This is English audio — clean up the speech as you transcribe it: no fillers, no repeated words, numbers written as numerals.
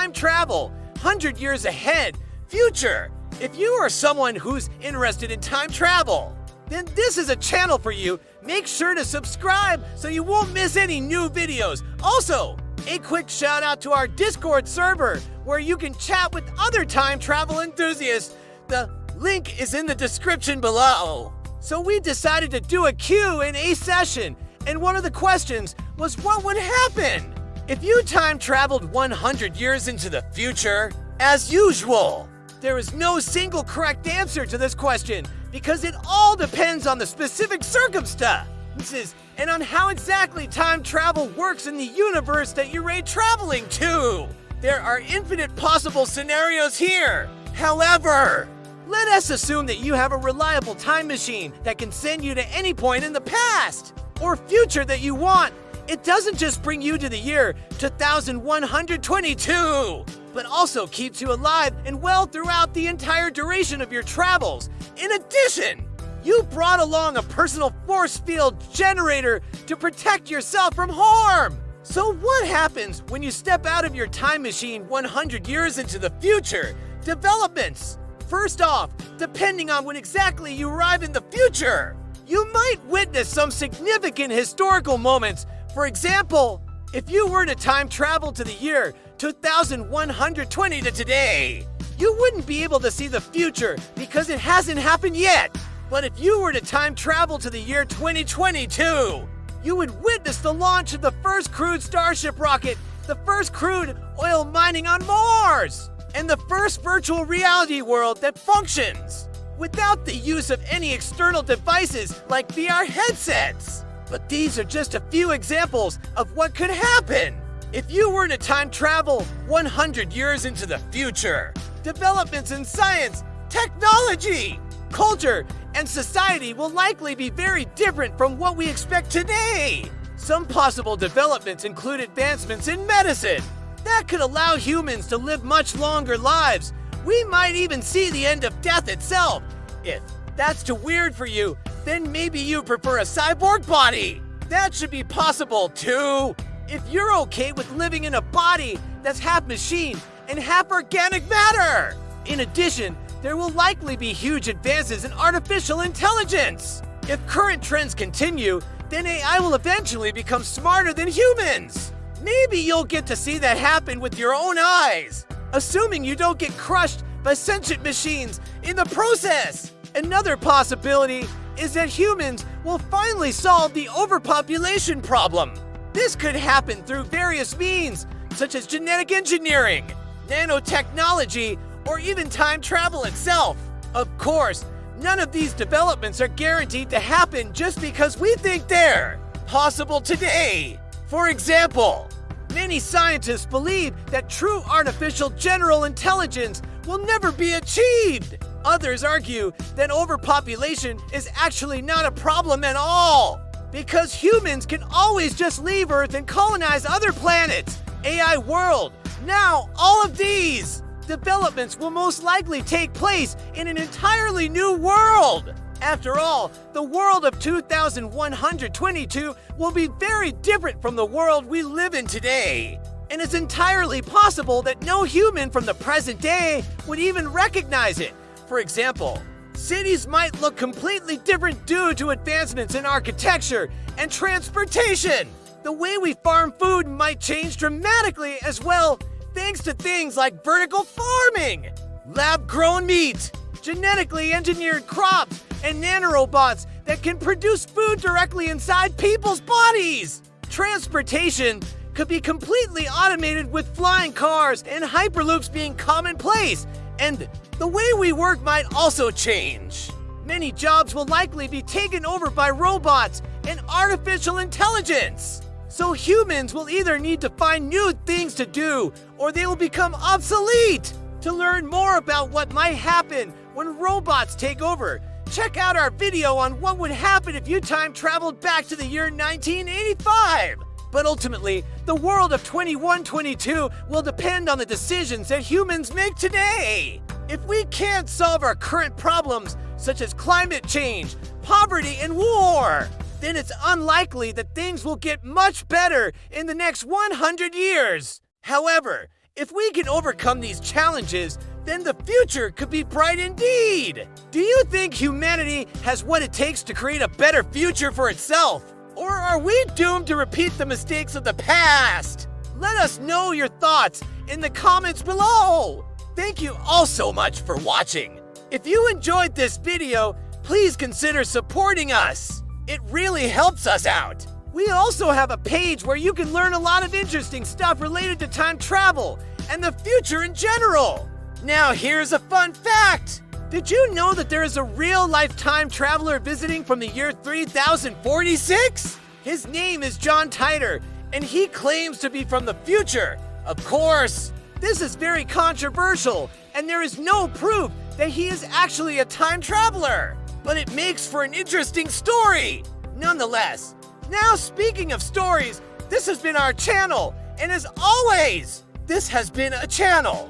time travel, 100 years ahead, future. If you are someone who's interested in time travel, then this is a channel for you. Make sure to subscribe so you won't miss any new videos. Also, a quick shout out to our Discord server where you can chat with other time travel enthusiasts. The link is in the description below. So we decided to do a Q&A session, and one of the questions was what would happen if you time traveled 100 years into the future? As usual, there is no single correct answer to this question because it all depends on the specific circumstances and on how exactly time travel works in the universe that you're traveling to. There are infinite possible scenarios here. However, let us assume that you have a reliable time machine that can send you to any point in the past or future that you want. It doesn't just bring you to the year 2122, but also keeps you alive and well throughout the entire duration of your travels. In addition, you brought along a personal force field generator to protect yourself from harm. So what happens when you step out of your time machine 100 years into the future? Developments. First off, depending on when exactly you arrive in the future, you might witness some significant historical moments. For example, if you were to time travel to the year 2120 to today, you wouldn't be able to see the future because it hasn't happened yet. But if you were to time travel to the year 2022, you would witness the launch of the first crewed Starship rocket, the first crewed oil mining on Mars, and the first virtual reality world that functions without the use of any external devices like VR headsets. But these are just a few examples of what could happen if you were to time travel 100 years into the future. Developments in science, technology, culture, and society will likely be very different from what we expect today. Some possible developments include advancements in medicine that could allow humans to live much longer lives. We might even see the end of death itself. If that's too weird for you, then maybe you prefer a cyborg body. That should be possible too. If you're okay with living in a body that's half machine and half organic matter. In addition, there will likely be huge advances in artificial intelligence. If current trends continue, then AI will eventually become smarter than humans. Maybe you'll get to see that happen with your own eyes, assuming you don't get crushed by sentient machines in the process. Another possibility is that humans will finally solve the overpopulation problem. This could happen through various means, such as genetic engineering, nanotechnology, or even time travel itself. Of course, none of these developments are guaranteed to happen just because we think they're possible today. For example, many scientists believe that true artificial general intelligence will never be achieved. Others argue that overpopulation is actually not a problem at all, because humans can always just leave Earth and colonize other planets. AI world. Now, all of these developments will most likely take place in an entirely new world. After all, the world of 2122 will be very different from the world we live in today. And it's entirely possible that no human from the present day would even recognize it. For example, cities might look completely different due to advancements in architecture and transportation. The way we farm food might change dramatically as well, thanks to things like vertical farming, lab-grown meat, genetically engineered crops, and nanorobots that can produce food directly inside people's bodies. Transportation could be completely automated with flying cars and hyperloops being commonplace, and the way we work might also change. Many jobs will likely be taken over by robots and artificial intelligence. So humans will either need to find new things to do, or they will become obsolete. To learn more about what might happen when robots take over, check out our video on what would happen if you time traveled back to the year 1985. But ultimately, the world of 2122 will depend on the decisions that humans make today. If we can't solve our current problems, such as climate change, poverty, and war, then it's unlikely that things will get much better in the next 100 years. However, If we can overcome these challenges, then the future could be bright indeed. Do you think humanity has what it takes to create a better future for itself? Or are we doomed to repeat the mistakes of the past? Let us know your thoughts in the comments below. Thank you all so much for watching. If you enjoyed this video, please consider supporting us. It really helps us out. We also have a page where you can learn a lot of interesting stuff related to time travel and the future in general. Now here's a fun fact. Did you know that there is a real-life time traveler visiting from the year 3046? His name is John Titor, and he claims to be from the future. Of course, this is very controversial, and there is no proof that he is actually a time traveler. But it makes for an interesting story, nonetheless. Now, speaking of stories, this has been our channel, and as always, this has been a channel.